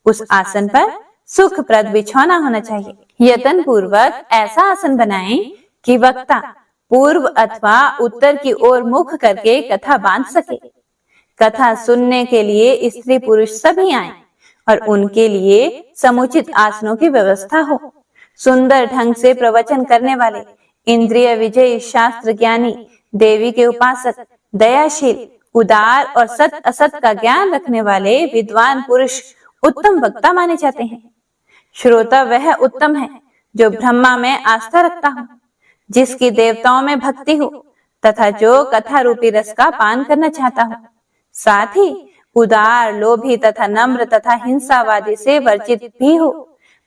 Speaker 1: उस आसन पर सुखप्रद बिछौना होना चाहिए। यत्न पूर्वक ऐसा आसन बनाएं कि वक्ता पूर्व अथवा उत्तर की ओर मुख करके कथा बांध सके। कथा सुनने के लिए स्त्री पुरुष सभी आएं और उनके लिए समुचित आसनों की व्यवस्था हो। सुंदर ढंग से प्रवचन करने वाले, इंद्रिय विजयी, शास्त्र ज्ञानी, देवी के उपासक, दयाशील, उदार और सत असत का ज्ञान रखने वाले विद्वान पुरुष उत्तम वक्ता माने जाते हैं। श्रोता वह उत्तम है जो ब्रह्मा में आस्था रखता हो, जिसकी देवताओं में भक्ति हो तथा जो कथा रूपी रस का पान करना चाहता हो। साथ ही उदार, लोभी तथा नम्र तथा हिंसावादी से वर्जित भी हो।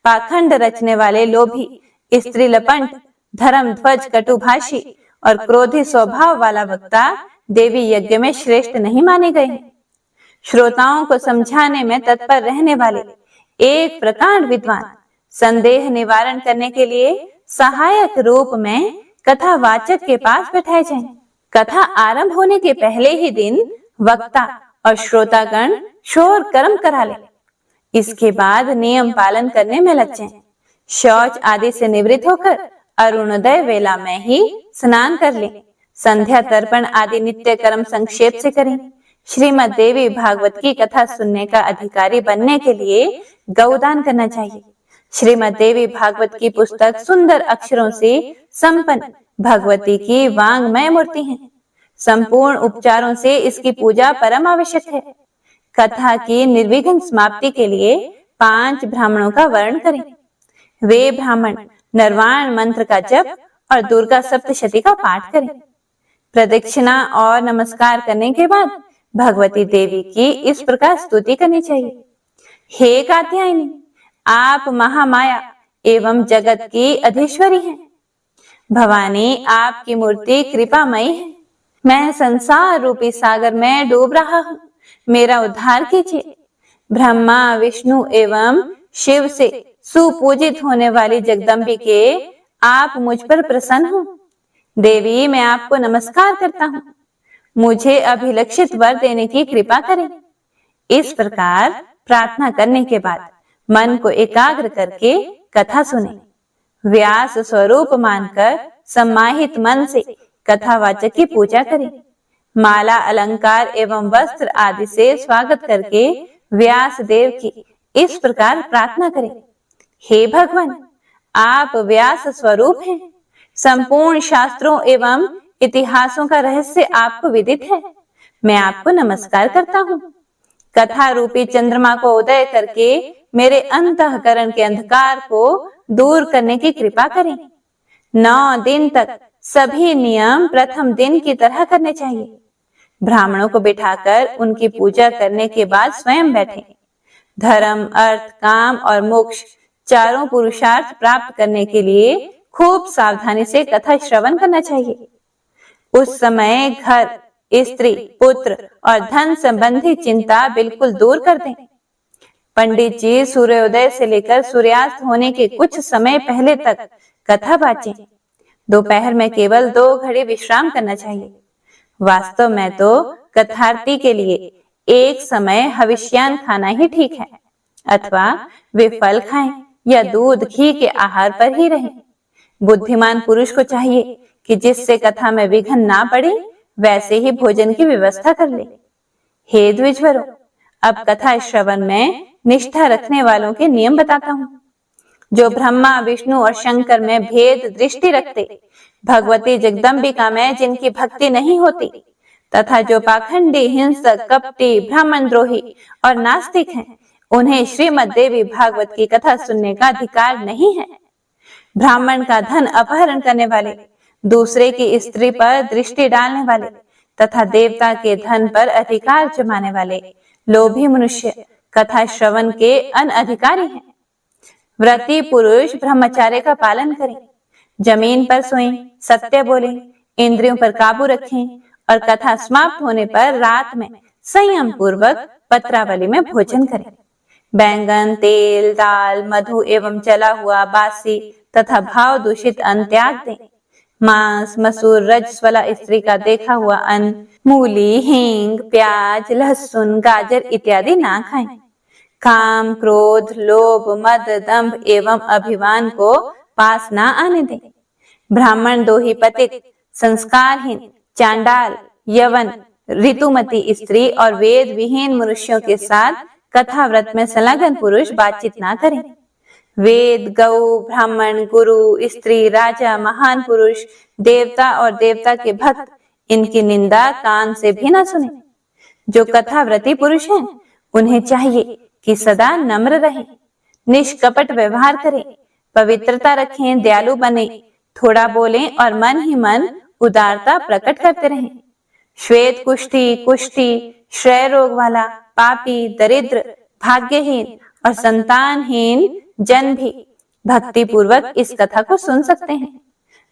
Speaker 1: पाखंड रचने वाले लोभी, स्त्री लपंट, धर्म ध्वज, कटुभाषी और क्रोधी स्वभाव वाला वक्ता देवी यज्ञ में श्रेष्ठ नहीं माने गए हैं। श्रोताओं को समझाने में तत्पर रहने वाले, एक प्रकांड विद्वान संदेह निवारण करने के लिए सहायक रूप में कथावाचक के पास बैठाए जाएं। कथा आरंभ होने के पहले ही दिन वक्ता और श्रोतागण शोर कर्म करा ले। इसके बाद नियम पालन करने में लग जाएं। शौच आदि से निवृत्त होकर अरुणोदय वेला में ही स्नान कर लें। संध्या तर्पण आदि नित्य कर्म संक्षेप से करें। श्रीमद् देवी भागवत की कथा सुनने का अधिकारी बनने के लिए गौदान करना चाहिए। श्रीमद् देवी भागवत की पुस्तक सुंदर अक्षरों से संपन्न भगवती की वांग्मय मूर्ति है। संपूर्ण उपचारों से इसकी पूजा परम आवश्यक है। कथा की निर्विघ्न समाप्ति के लिए 5 ब्राह्मणों का वर्ण करें। वे ब्राह्मण निर्वाण मंत्र का जप और दुर्गा सप्तशती का पाठ करें। प्रदक्षिणा और नमस्कार करने के बाद भगवती देवी की इस प्रकार स्तुति करनी चाहिए। हे कात्यायनी, आप महामाया एवं जगत की अधीश्वरी हैं। भवानी, आपकी मूर्ति कृपामयी है। मैं संसार रूपी सागर में डूब रहा हूँ, मेरा उद्धार कीजिए। ब्रह्मा, विष्णु एवं शिव से सुपूजित होने वाली जगदम्बिके, आप मुझ पर प्रसन्न हो। देवी, मैं आपको नमस्कार करता हूँ, मुझे अभिलक्षित वर देने की कृपा करें। इस प्रकार प्रार्थना करने के बाद मन को एकाग्र करके कथा सुने। व्यास स्वरूप मानकर सम्माहित मन से कथावाचक की पूजा करें। माला, अलंकार एवं वस्त्र आदि से स्वागत करके व्यास देव की इस प्रकार प्रार्थना करें। हे भगवान, आप व्यास स्वरूप हैं। संपूर्ण शास्त्रों एवं इतिहासों का रहस्य आपको विदित है। मैं आपको नमस्कार करता हूँ। कथा रूपी चंद्रमा को उदय करके मेरे अंतःकरण के अंधकार को दूर करने की कृपा करें। 9 दिन तक सभी नियम प्रथम दिन की तरह करने चाहिए। ब्राह्मणों को बिठाकर उनकी पूजा करने के बाद स्वयं बैठें। धर्म, अर्थ, काम और मोक्ष चारों पुरुषार्थ प्राप्त करने के लिए खूब सावधानी से कथा श्रवण करना चाहिए। उस समय घर, स्त्री, पुत्र और धन संबंधी चिंता बिल्कुल दूर कर दें। पंडित जी सूर्योदय से लेकर सूर्यास्त होने के कुछ समय पहले तक कथा बाँचें। दोपहर में केवल 2 घड़ी विश्राम करना चाहिए। वास्तव में तो कथार्थी के लिए एक समय हविष्यान खाना ही ठीक है, अथवा वे फल खाएं या दूध घी के आहार पर ही रहें। बुद्धिमान पुरुष को चाहिए कि जिससे कथा में विघ्न ना पड़े वैसे ही भोजन की व्यवस्था कर ले। हे द्विजवरों, अब कथा श्रवण में निष्ठा रखने वालों के नियम बताता हूँ। जो ब्रह्मा, विष्णु और शंकर में भेद दृष्टि रखते, भगवती जगदम्बिका में जिनकी भक्ति नहीं होती, तथा जो पाखंडी, हिंसक, कपटी, ब्राह्मण द्रोही और नास्तिक हैं, उन्हें श्रीमद् देवी भागवत की कथा सुनने का अधिकार नहीं है। ब्राह्मण का धन अपहरण करने वाले, दूसरे की स्त्री पर दृष्टि डालने वाले तथा देवता के धन पर अधिकार जमाने वाले लोभी मनुष्य कथा श्रवण के अनधिकारी हैं। व्रती पुरुष ब्रह्मचर्य का पालन करें, जमीन पर सोएं, सत्य बोलें, इंद्रियों पर काबू रखें और कथा समाप्त होने पर रात में संयम पूर्वक पत्रावली में भोजन करें। बैंगन, तेल, दाल, मधु एवं जला हुआ, बासी तथा भाव दूषित अन्न त्याग दें। मांस, मसूर, रजस्वला स्त्री का देखा हुआ अन्न, मूली, हींग, प्याज, लहसुन, गाजर इत्यादि ना खाएं। काम, क्रोध, लोभ, मद, दंभ एवं अभिमान को पास ना आने दें। ब्राह्मण, दोही, पतित, संस्कारहीन, चांडाल, यवन, ऋतुमती स्त्री और वेद विहीन मनुष्यों के साथ कथा व्रत में संलग्न पुरुष बातचीत ना करें। वेद, गौ, ब्राह्मण, गुरु, स्त्री, राजा, महान पुरुष, देवता और देवता के भक्त, इनकी निंदा कान से भी ना सुने। जो कथा व्रती पुरुष हैं, उन्हें चाहिए कि सदा नम्र रहें, निष्कपट व्यवहार करें, पवित्रता रखें, दयालु बने, थोड़ा बोलें और मन ही मन उदारता प्रकट करते रहें। श्वेत कुष्ठी, क्षय रोग वाला, पापी, दरिद्र, भाग्यहीन और संतानहीन जन भी भक्ति पूर्वक इस कथा को सुन सकते हैं।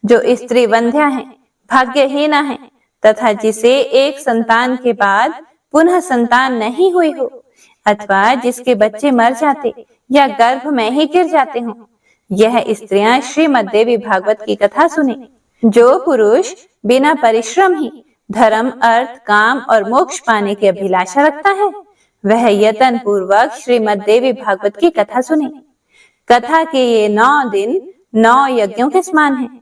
Speaker 1: जो स्त्री वंध्या है, भाग्यहीना है तथा जिसे एक संतान के बाद पुनः संतान नहीं हुई हो, अथवा जिसके बच्चे मर जाते या गर्भ में ही गिर जाते हों, यह स्त्रियां श्रीमद् देवी भागवत की कथा सुने। जो पुरुष बिना परिश्रम ही धर्म, अर्थ, काम और मोक्ष पाने की अभिलाषा रखता है, वह यत्न पूर्वक श्रीमद् देवी भागवत की कथा सुने। कथा के ये 9 दिन 9 यज्ञों के समान हैं।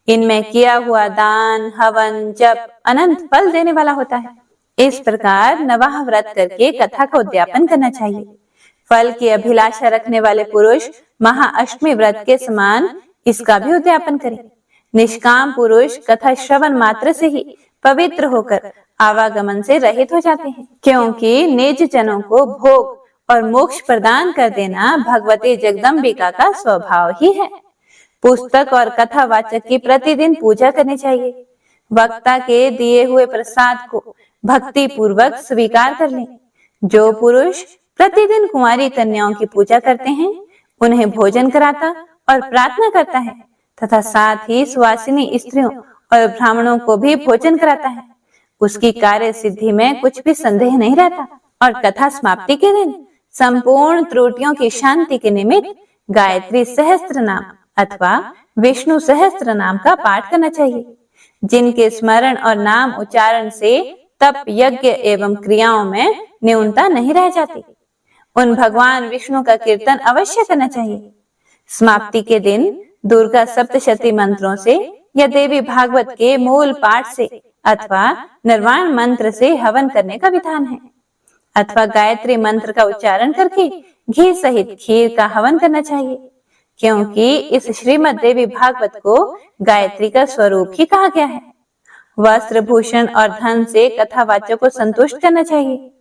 Speaker 1: इनमें किया हुआ दान, हवन, जप अनंत फल देने वाला होता है। इस प्रकार नवाह व्रत करके कथा का उद्यापन करना चाहिए। फल की अभिलाषा रखने वाले पुरुष महाअष्टमी व्रत के समान इसका भी उद्यापन करें। निष्काम पुरुष कथा श्रवण मात्र से ही पवित्र होकर आवागमन से रहित हो जाते हैं, क्योंकि निज जनों को भोग और मोक्ष प्रदान कर देना भगवती जगदम्बिका का स्वभाव ही है। पुस्तक और कथा वाचक की प्रतिदिन पूजा करनी चाहिए। वक्ता के दिए हुए प्रसाद को भक्ति पूर्वक स्वीकार कर लें। जो पुरुष प्रतिदिन कुंवारी कन्याओं की पूजा करते हैं, उन्हें भोजन कराता और प्रार्थना करता है तथा साथ ही सुवासिनी स्त्रियों और ब्राह्मणों को भी भोजन कराता है, उसकी कार्य सिद्धि में कुछ भी संदेह नहीं रहता। और कथा समाप्ति के दिन संपूर्ण त्रुटियों की शांति के निमित्त गायत्री सहस्त्र नाम अथवा विष्णु सहस्त्र नाम का पाठ करना चाहिए, जिनके स्मरण और नाम उच्चारण से तप, यज्ञ एवं क्रियाओं में न्यूनता नहीं रह जाती। उन भगवान विष्णु का कीर्तन अवश्य करना चाहिए। समाप्ति के दिन दुर्गा सप्तशती मंत्रों से या देवी भागवत के मूल पाठ से अथवा निर्वाण मंत्र से हवन करने का विधान है, अथवा गायत्री मंत्र का उच्चारण करके घी सहित खीर का हवन करना चाहिए, क्योंकि इस श्रीमद् देवी भागवत को गायत्री का स्वरूप ही कहा गया है। वस्त्र, भूषण और धन से कथावाचक को संतुष्ट करना चाहिए।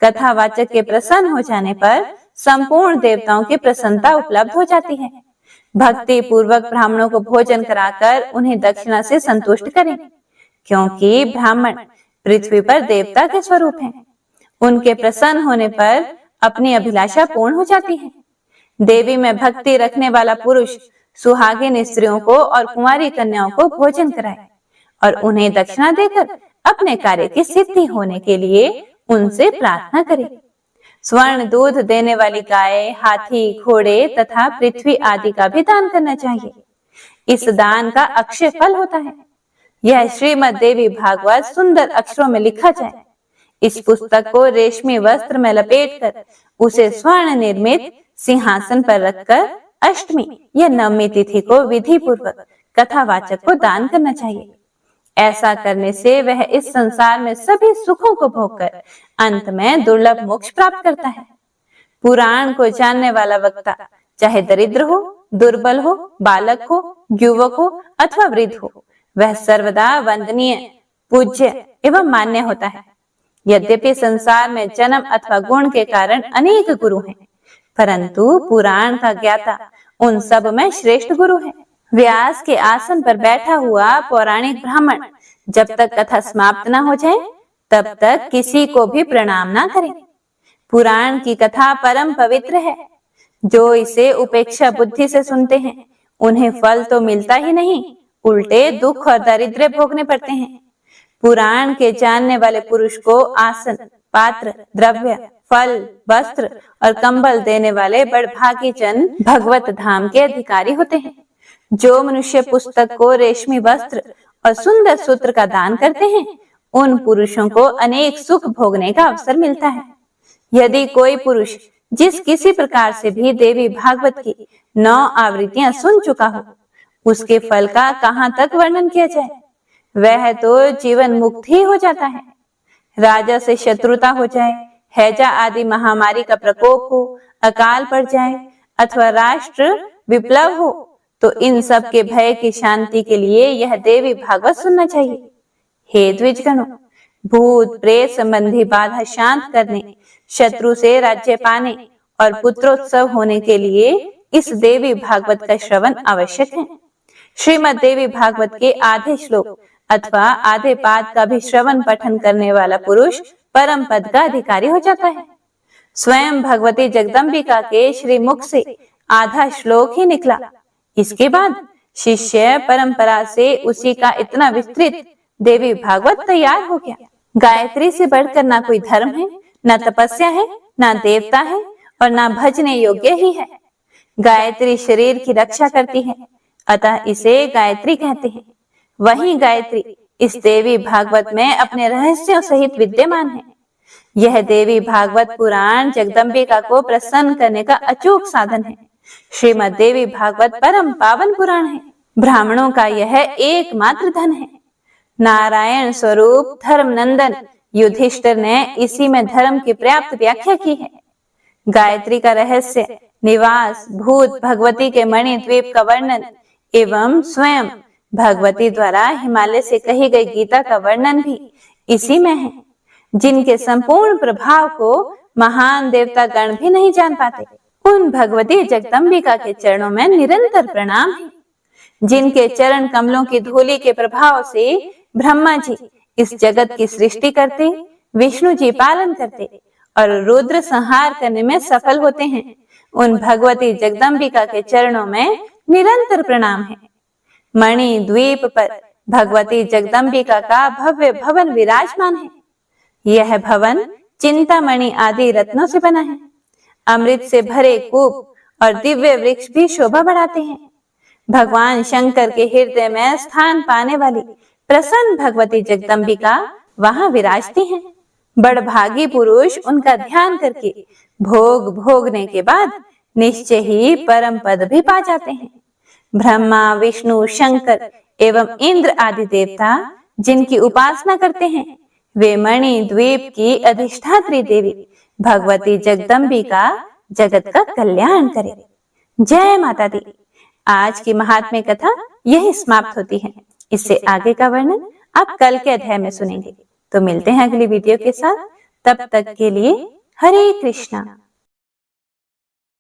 Speaker 1: कथावाचक के प्रसन्न हो जाने पर संपूर्ण देवताओं की प्रसन्नता उपलब्ध हो जाती है। भक्ति पूर्वक ब्राह्मणों को भोजन कराकर उन्हें दक्षिणा से संतुष्ट करें, क्योंकि ब्राह्मण पृथ्वी पर देवता के स्वरूप हैं। उनके प्रसन्न होने पर अपनी अभिलाषा पूर्ण हो जाती है। देवी में भक्ति रखने वाला पुरुष सुहागिन स्त्रियों को और कुंवारी कन्याओं को भोजन कराए और उन्हें दक्षिणा देकर अपने कार्य की सिद्धि होने के लिए उनसे प्रार्थना करे। स्वर्ण दूध देने वाली गाय, हाथी, घोड़े तथा पृथ्वी आदि का भी दान करना चाहिए। इस दान का अक्षय फल होता है। यह श्रीमद् देवी भागवत सुंदर अक्षरों में लिखा जाए। इस पुस्तक को रेशमी वस्त्र में लपेटकर उसे स्वर्ण निर्मित सिंहासन पर रखकर अष्टमी या नवमी तिथि को विधि पूर्वक कथावाचक को दान करना चाहिए। ऐसा करने से वह इस संसार में सभी सुखों को भोगकर अंत में दुर्लभ मोक्ष प्राप्त करता है। पुराण को जानने वाला वक्ता चाहे दरिद्र हो, दुर्बल हो, बालक हो, युवक हो अथवा वृद्ध हो, वह सर्वदा वंदनीय, पूज्य एवं मान्य होता है। यद्यपि संसार में जन्म अथवा गुण के कारण अनेक गुरु हैं, परंतु पुराण का ज्ञाता उन सब में श्रेष्ठ गुरु है। व्यास के आसन पर बैठा हुआ पौराणिक ब्राह्मण जब तक कथा समाप्त न हो जाए तब तक किसी को भी प्रणाम ना करे। पुराण की कथा परम पवित्र है। जो इसे उपेक्षा बुद्धि से सुनते हैं उन्हें फल तो मिलता ही नहीं, उल्टे दुख और दरिद्र भोगने पड़ते हैं। पुराण के जानने वाले पुरुष को आसन, पात्र, द्रव्य, फल, वस्त्र और कंबल देने वाले बड़भागी जन भगवत धाम के अधिकारी होते हैं। जो मनुष्य पुस्तक को रेशमी वस्त्र और सुंदर सूत्र का दान करते हैं, उन पुरुषों को अनेक सुख भोगने का अवसर मिलता है। यदि कोई पुरुष जिस किसी प्रकार से भी देवी भागवत की 9 आवृत्तियां सुन चुका हो, उसके फल का कहां तक वर्णन किया जाए। वह तो जीवन मुक्त ही हो जाता है। राजा से शत्रुता हो जाए, हैजा आदि महामारी का प्रकोप हो, अकाल पड़ जाए अथवा राष्ट्र विप्लव हो, तो इन सब के भय की शांति के लिए यह देवी भागवत सुनना चाहिए। हे द्विजगणों, भूत प्रेत संबंधी बाधा शांत करने, शत्रु से राज्य पाने और पुत्रोत्सव होने के लिए इस देवी भागवत का श्रवण आवश्यक है। श्रीमद् देवी भागवत के आधे श्लोक अथवा आधे पाद का भी श्रवण पठन करने वाला पुरुष परम पद का अधिकारी हो जाता है। स्वयं भगवती जगदम्बिका के श्री मुख से आधा श्लोक ही निकला। इसके बाद शिष्य परंपरा से उसी का इतना विस्तृत देवी भागवत तैयार हो गया। गायत्री से बढ़कर ना कोई धर्म है, ना तपस्या है, ना देवता है और ना भजने योग्य ही है। गायत्री शरीर की रक्षा करती है, अतः इसे गायत्री कहते हैं। वही गायत्री इस देवी भागवत में अपने रहस्यों सहित विद्यमान है। यह देवी भागवत पुराण जगदम्बिका को प्रसन्न करने का अचूक साधन है। श्रीमद् देवी भागवत परम पावन पुराण है। ब्राह्मणों का यह एकमात्र धन है। नारायण स्वरूप धर्म नंदन युधिष्ठिर ने इसी में धर्म की पर्याप्त व्याख्या की है। गायत्री का रहस्य, निवास, भूत, भगवती के मणि द्वीप का वर्णन एवं स्वयं भगवती द्वारा हिमालय से कही गई गीता का वर्णन भी इसी में है, जिनके संपूर्ण प्रभाव को महान देवता गण भी नहीं जान पाते। उन भगवती जगदम्बिका के चरणों में निरंतर प्रणाम है, जिनके चरण कमलों की धूलि के प्रभाव से ब्रह्मा जी इस जगत की सृष्टि करते, विष्णु जी पालन करते और रुद्र संहार करने में सफल होते हैं। उन भगवती जगदम्बिका के चरणों में निरंतर प्रणाम है। मणि द्वीप पर भगवती जगदम्बिका का भव्य भवन विराजमान है। यह भवन चिंतामणि आदि रत्नों से बना है। अमृत से भरे कूप और दिव्य वृक्ष भी शोभा बढ़ाते हैं। भगवान शंकर के हृदय में स्थान पाने वाली प्रसन्न भगवती जगदम्बिका वहां विराजती हैं। बड़भागी पुरुष उनका ध्यान करके भोग भोगने के बाद निश्चय ही परम पद भी पा जाते हैं। ब्रह्मा, विष्णु, शंकर एवं इंद्र आदि देवता जिनकी उपासना करते हैं, वे मणि द्वीप की अधिष्ठात्री देवी भगवती जगदम्बिका जगत का कल्याण करे। जय माता दी। आज की महात्म्य कथा यही समाप्त होती है। इससे आगे का वर्णन आप कल के अध्याय में सुनेंगे। तो मिलते हैं अगली वीडियो के साथ। तब तक के लिए हरे कृष्णा।